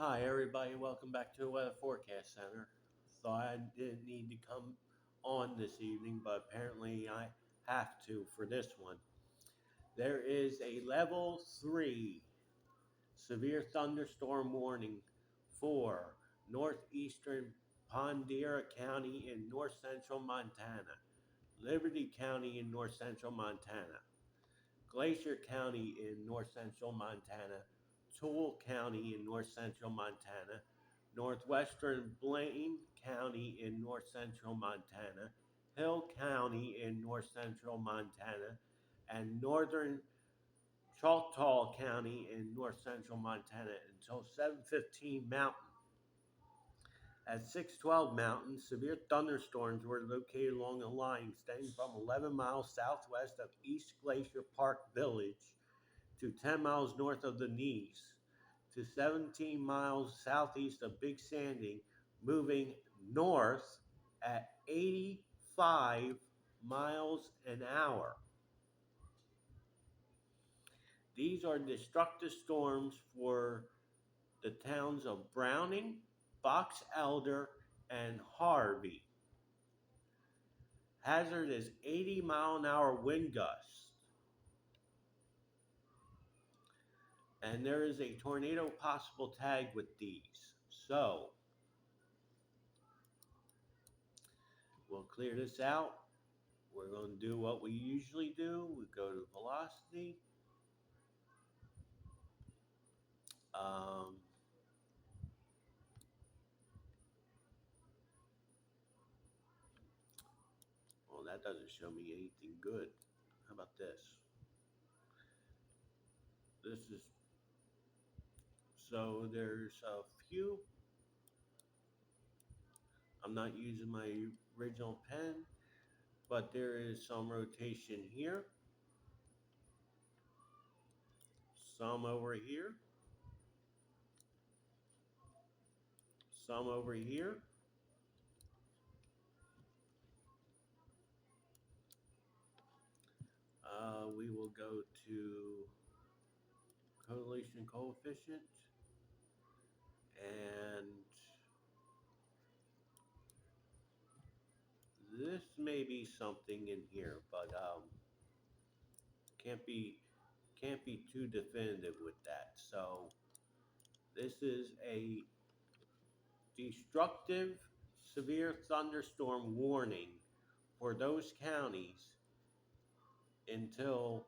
Hi, everybody. Welcome back to the Weather Forecast Center. Thought I didn't need to come on this evening, but apparently I have to for this one. There is a level 3 severe thunderstorm warning for northeastern Pondera County in north central Montana, Liberty County in north central Montana, Glacier County in north central Montana, Toole County in north central Montana, northwestern Blaine County in north central Montana, Hill County in north central Montana, and northern Choctaw County in north central Montana until 7:15 Mountain. At 6:12 Mountain, severe thunderstorms were located along a line extending from 11 miles southwest of East Glacier Park Village to 10 miles north of the Knees to 17 miles southeast of Big Sandy, moving north at 85 miles an hour. These are destructive storms for the towns of Browning, Box Elder, and Harvey. Hazard is 80-mile-an-hour wind gusts. And there is a tornado possible tag with these. So we'll clear this out. We're going to do what we usually do. We go to velocity. Um, well, that doesn't show me anything good. How about this? This is so there's a few. I'm not using my original pen, but there is some rotation here, some over here, some over here. We will go to correlation coefficient, and this may be something in here, but can't be can't be too definitive with that. So this is a destructive severe thunderstorm warning for those counties until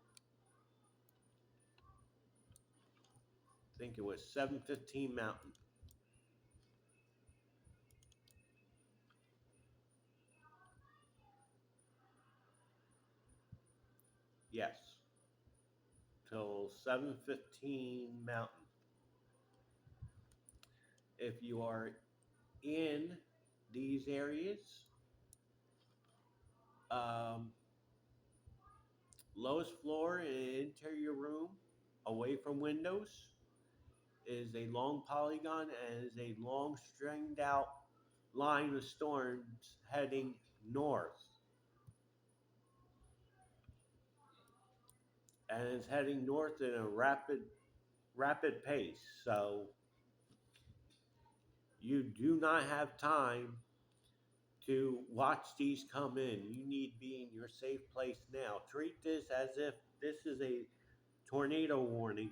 I think it was 7:15 Mountain. Yes, till 7:15 Mountain. If you are in these areas, um, lowest floor in an interior room, away from windows, is a long polygon and is a long stringed out line of storms heading north. And it's heading north in a rapid pace. So you do not have time to watch these come in. You need to be in your safe place now. Treat this as if this is a tornado warning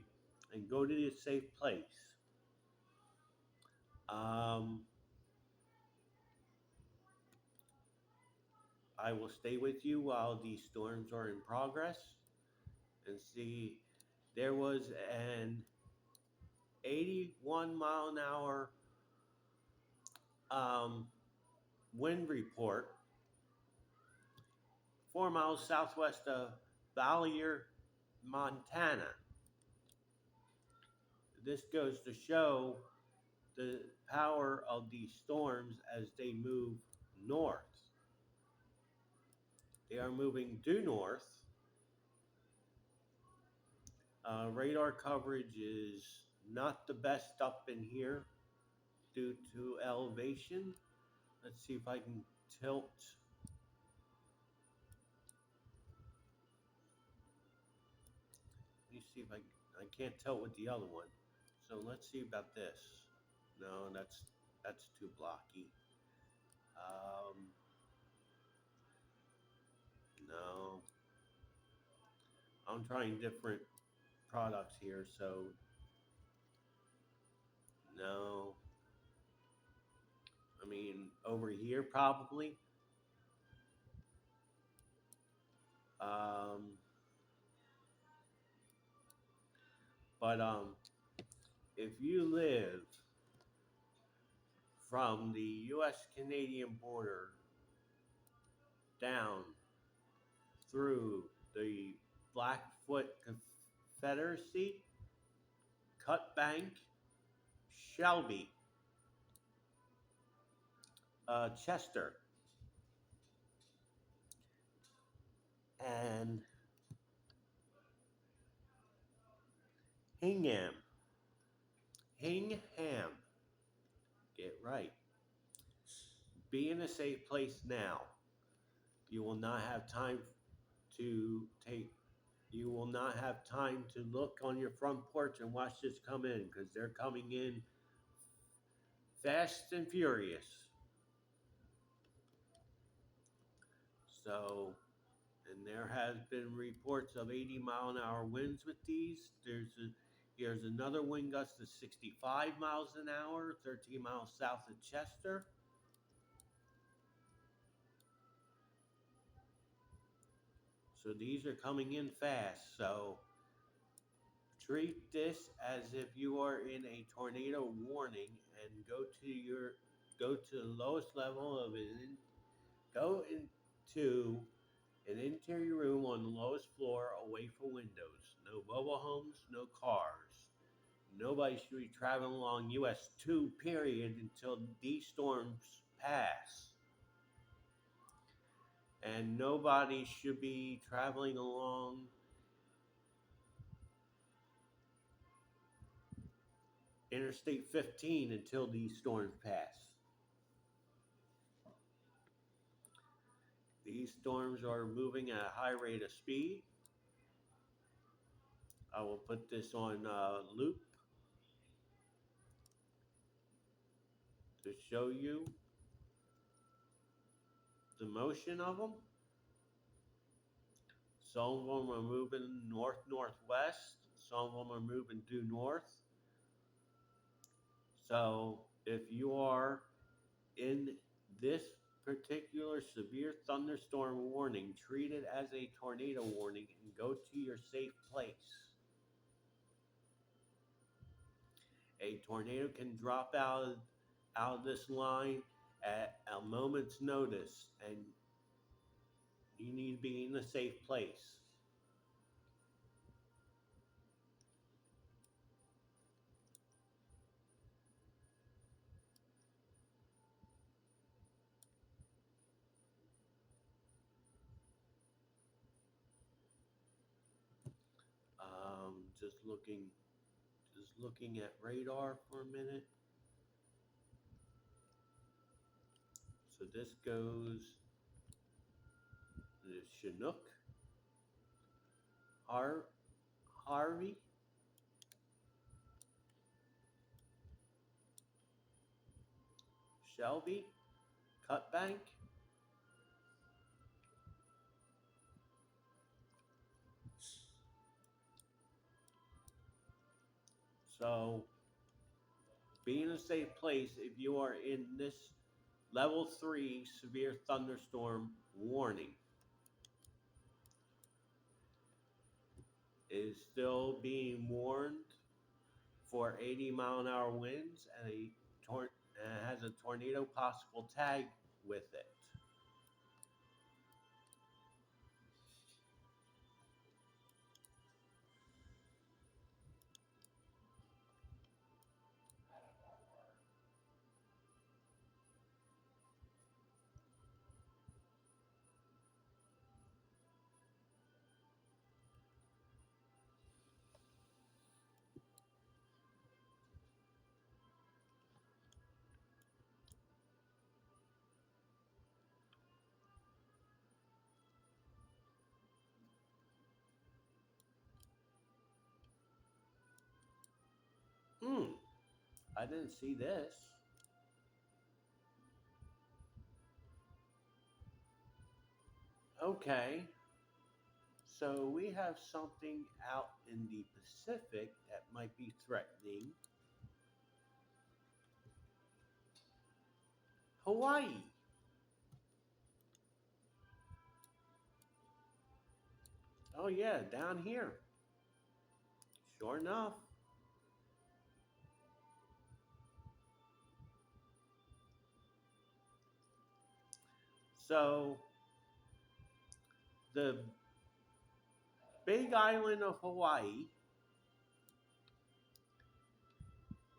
and go to your safe place. Um, I will stay with you while these storms are in progress and see. There was an 81 mile an hour um, wind report 4 miles southwest of Valier, Montana. This goes to show the power of these storms as they move north. They are moving due north. Radar coverage is not the best up in here due to elevation. Let's see if I can tilt. Let me see if I can't tilt with the other one. So let's see about this. No, that's too blocky. Um, no, I'm trying different products here, so no. I mean, over here probably. Um, but if you live from the U.S. Canadian border down through the Blackfoot Confederacy, Cut Bank, Shelby, Chester, and Hingham. Hingham. Get right. Be in a safe place now. You will not have time to take. You will not have time to look on your front porch and watch this come in because they're coming in fast and furious. So, and there has been reports of 80-mile-an-hour winds with these. Here's another wind gust of 65 miles an hour, 13 miles south of Chester. So these are coming in fast. So treat this as if you are in a tornado warning and go to the lowest level of it. Go into an interior room on the lowest floor away from windows. No mobile homes, no cars. Nobody should be traveling along US 2 period until these storms pass. And nobody should be traveling along Interstate 15 until these storms pass. These storms are moving at a high rate of speed. I will put this on loop to show you the motion of them. Some of them are moving north-northwest. Some of them are moving due north. So if you are in this particular severe thunderstorm warning, treat it as a tornado warning and go to your safe place. A tornado can drop out of this line at a moment's notice, and you need to be in a safe place. Just looking at radar for a minute. So this goes to Chinook, Harvey, Shelby, Cutbank, so be in a safe place if you are in this level 3 severe thunderstorm warning. It is still being warned for 80-mile-an-hour winds, and it has a tornado possible tag with it. I didn't see this. Okay. So we have something out in the Pacific that might be threatening Hawaii. Oh, yeah, down here. Sure enough. So the big island of Hawaii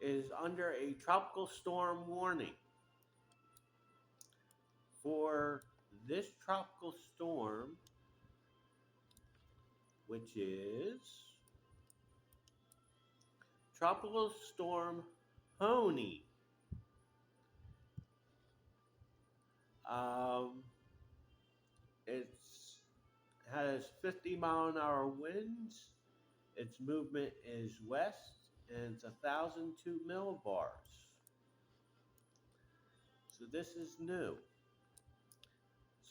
is under a tropical storm warning. For this tropical storm, which is Tropical Storm Honey. Um, it's has 50-mile-an-hour winds. Its movement is west, and it's 1,002 millibars. So this is new.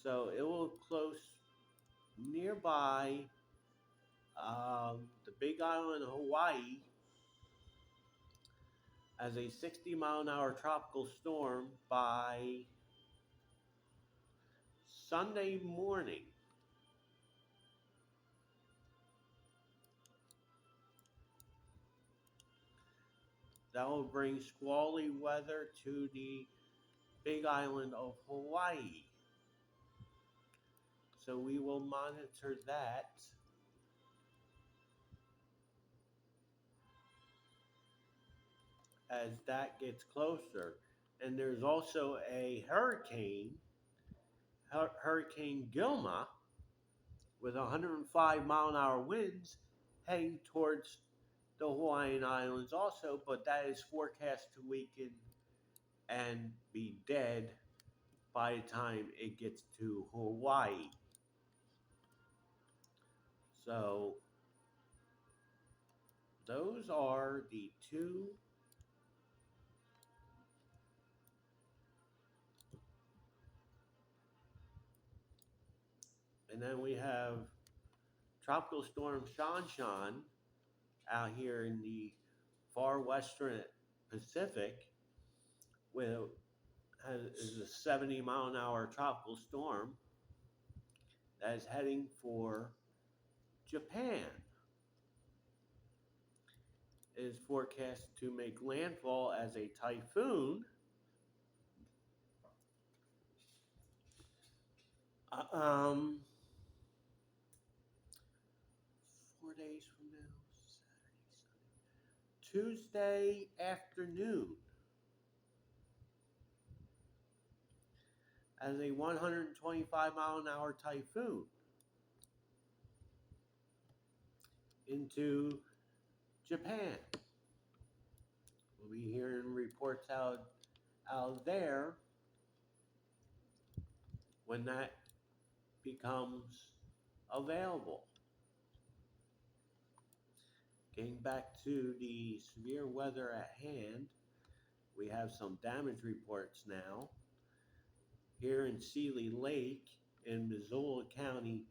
So it will close nearby the Big Island of Hawaii as a 60-mile-an-hour tropical storm by Sunday morning. That will bring squally weather to the Big Island of Hawaii. So we will monitor that as that gets closer. And there's also a hurricane, Hurricane Gilma, with 105-mile-an-hour winds heading towards the Hawaiian Islands also, but that is forecast to weaken and be dead by the time it gets to Hawaii. So those are the two and then we have Tropical Storm Shanshan out here in the far western Pacific with is a 70-mile-an-hour tropical storm that is heading for Japan. It is forecast to make landfall as a typhoon uh, um, 4 days from now, Saturday, Sunday, Tuesday afternoon, as a 125-mile-an-hour typhoon into Japan. We'll be hearing reports out there when that becomes available. Getting back to the severe weather at hand, we have some damage reports now. Here in Seeley Lake in Missoula County,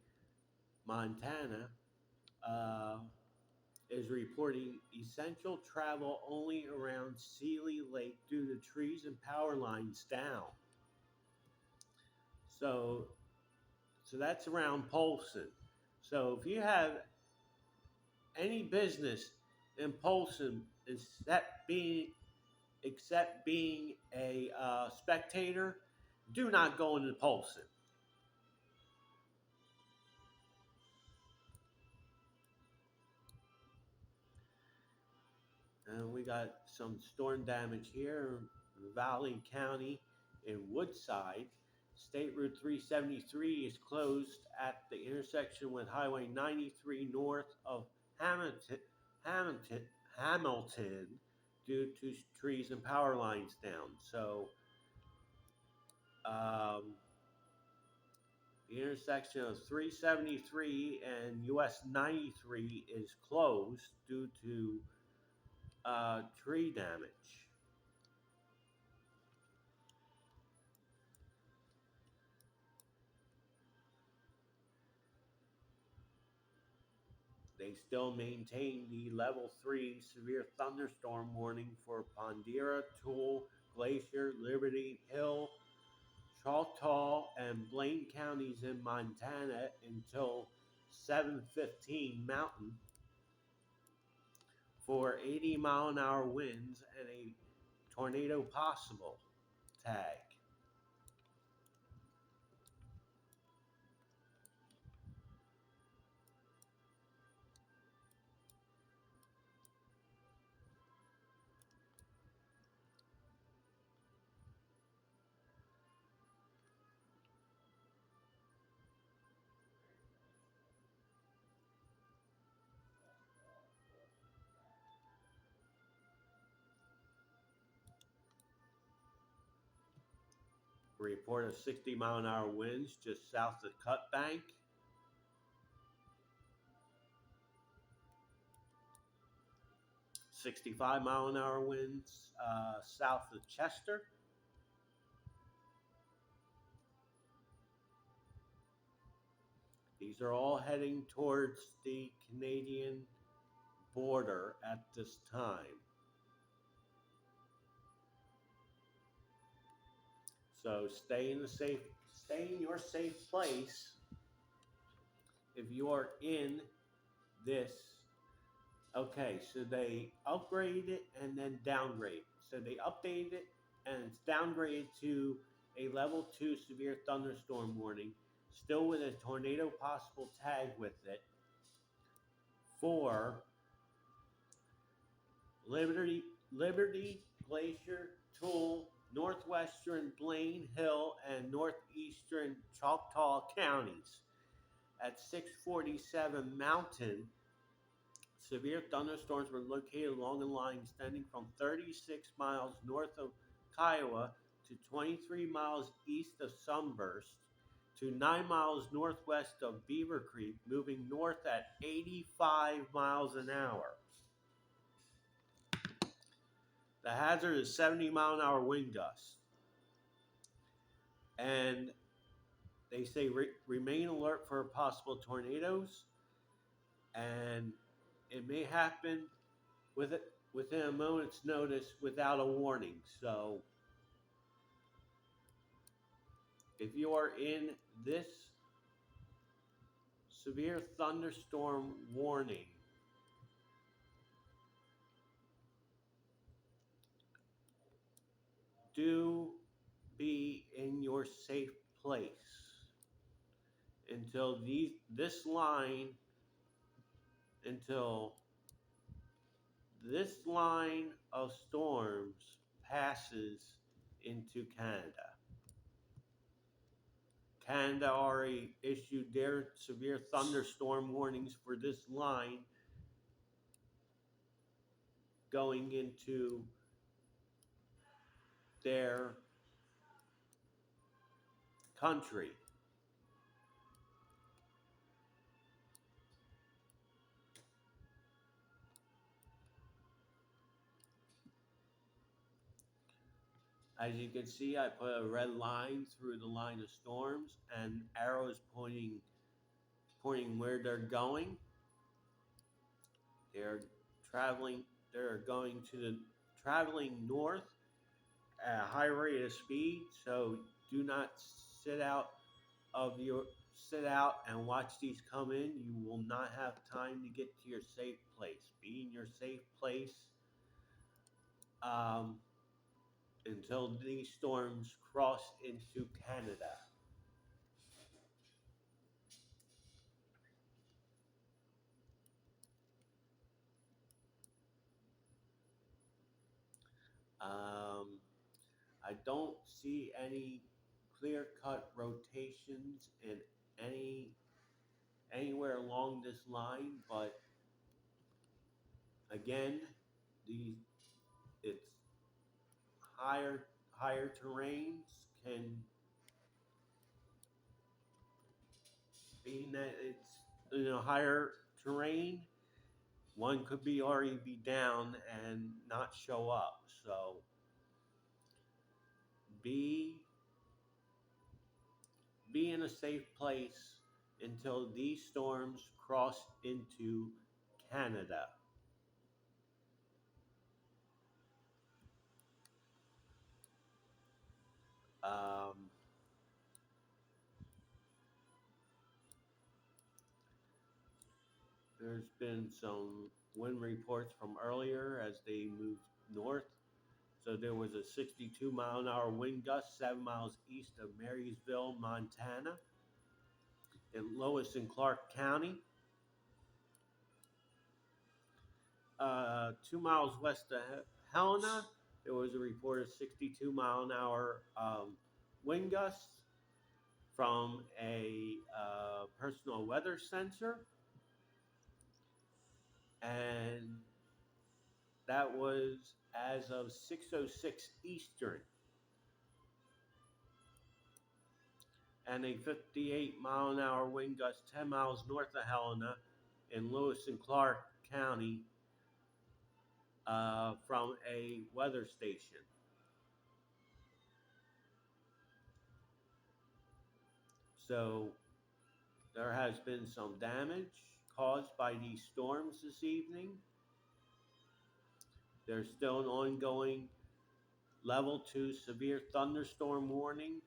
Montana, is reporting essential travel only around Seeley Lake due to trees and power lines down. So that's around Polson. So if you have any business in Polson except being a spectator, do not go into Polson. And we got some storm damage here in Valley County in Woodside. State Route 373 is closed at the intersection with Highway 93 north of Hamilton, Hamilton due to trees and power lines down. So the intersection of 373 and US 93 is closed due to tree damage. They still maintain the level 3 severe thunderstorm warning for Pondera, Toole, Glacier, Liberty, Hill, Choctaw, and Blaine counties in Montana until 7:15 Mountain for 80-mile-an-hour winds and a tornado possible tag. Report of 60-mile-an-hour winds just south of Cut Bank. 65-mile-an-hour winds south of Chester. These are all heading towards the Canadian border at this time. So stay in your safe place if you are in this. Okay, so they upgrade it and then downgrade. So they updated it and it's downgraded to a level 2 severe thunderstorm warning, still with a tornado possible tag with it for Liberty, Glacier, Toole, northwestern Blaine Hill, and northeastern Choctaw counties. At 6:47 Mountain, severe thunderstorms were located along a line extending from 36 miles north of Kiowa to 23 miles east of Sunburst to 9 miles northwest of Beaver Creek, moving north at 85 miles an hour. The hazard is 70-mile-an-hour wind gusts. And they say remain alert for possible tornadoes. And it may happen within a moment's notice without a warning. So if you are in this severe thunderstorm warning, do be in your safe place until this line of storms passes into Canada. Canada already issued their severe thunderstorm warnings for this line going into their country. As you can see, I put a red line through the line of storms and arrows pointing where they're going. They're traveling. They're going to the traveling north at a high rate of speed. So do not sit out and watch these come in. You will not have time to get to your safe place. Be in your safe place until these storms cross into Canada. I don't see any clear-cut rotations in anywhere along this line, but again, it's higher terrains can, being that it's higher terrain, one could already be down and not show up. So be in a safe place until these storms cross into Canada. Um, there's been some wind reports from earlier as they moved north. So there was a 62-mile-an-hour wind gust 7 miles east of Marysville, Montana, in Lewis and Clark County. 2 miles west of Helena, there was a reported 62-mile-an-hour wind gust from a personal weather sensor, and that was as of 6:06 Eastern. And a 58-mile-an-hour wind gust 10 miles north of Helena in Lewis and Clark County from a weather station. So there has been some damage caused by these storms this evening. There's still an ongoing level 2 severe thunderstorm warning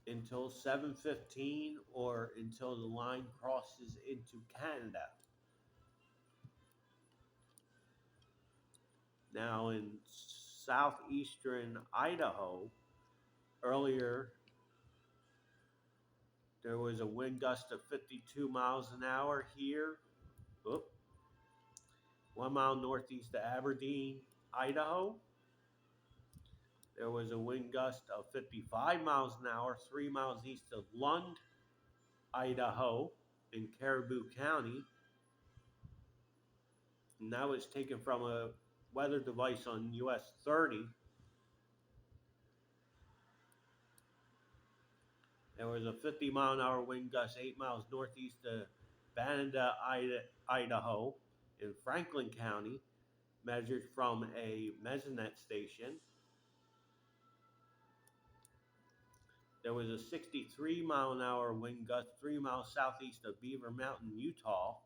until 7:15 or until the line crosses into Canada. Now in southeastern Idaho, earlier there was a wind gust of 52 miles an hour here. Oop, 1 mile northeast of Aberdeen, Idaho. There was a wind gust of 55 miles an hour 3 miles east of Lund, Idaho, in Caribou County. And that was taken from a weather device on US 30. There was a 50-mile-an-hour wind gust 8 miles northeast of Banada, Idaho, in Franklin County, measured from a mesonet station. There was a 63-mile-an-hour wind gust 3 miles southeast of Beaver Mountain, Utah,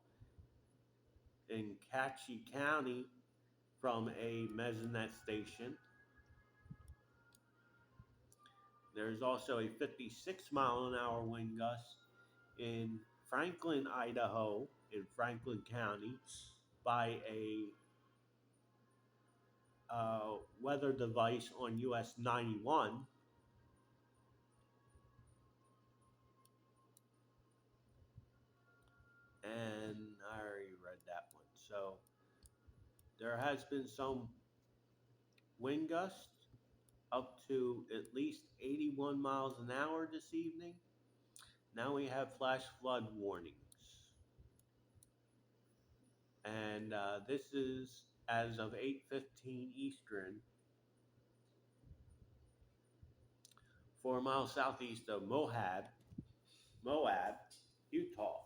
in Catchy County, from a mesonet station. There's also a 56-mile-an-hour wind gust in Franklin, Idaho, in Franklin County, by a weather device on US 91. And I already read that one. So there has been some wind gusts up to at least 81 miles an hour this evening. Now we have flash flood warnings. And this is as of 8:15 Eastern, 4 miles southeast of Moab, Utah.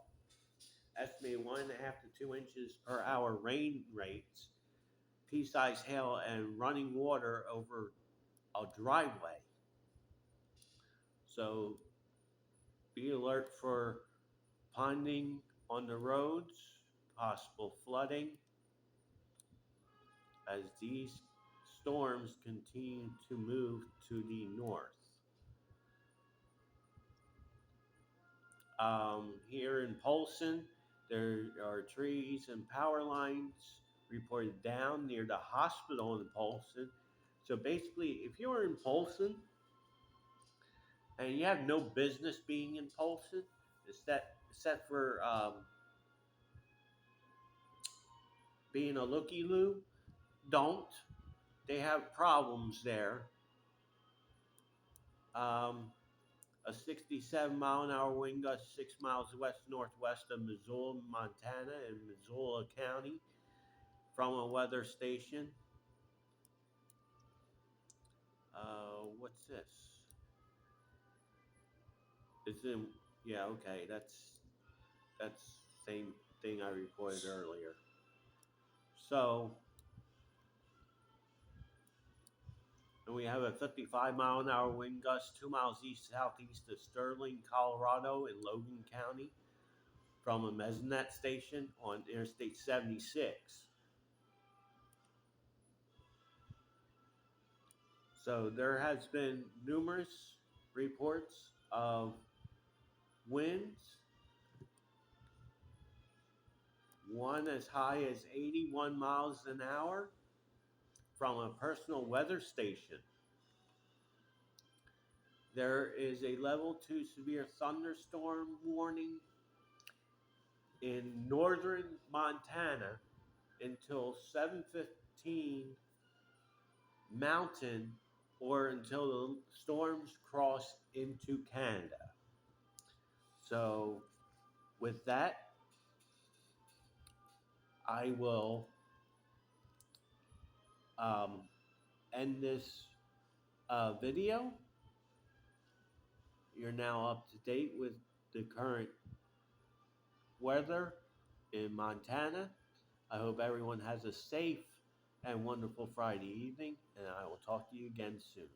Estimated 1.5 to 2 inches per hour rain rates, pea-sized hail, and running water over a driveway. So be alert for ponding on the roads, possible flooding, as these storms continue to move to the north. Here in Polson, there are trees and power lines reported down near the hospital in Polson. So basically, if you're in Polson and you have no business being in Polson, except for being a looky-loo, don't. They have problems there. A 67-mile-an-hour wind gust 6 miles west-northwest of Missoula, Montana, in Missoula County, from a weather station. What's this? It's in, yeah, okay, that's same thing I reported earlier. So, and we have a 55-mile-an-hour wind gust 2 miles east southeast of Sterling, Colorado, in Logan County, from a mesonet station on Interstate 76. So there has been numerous reports of winds, one as high as 81 miles an hour from a personal weather station. There is a level 2 severe thunderstorm warning in northern Montana until 7:15 Mountain or until the storms cross into Canada. So with that, I will end this video. You're now up to date with the current weather in Montana. I hope everyone has a safe and wonderful Friday evening, and I will talk to you again soon.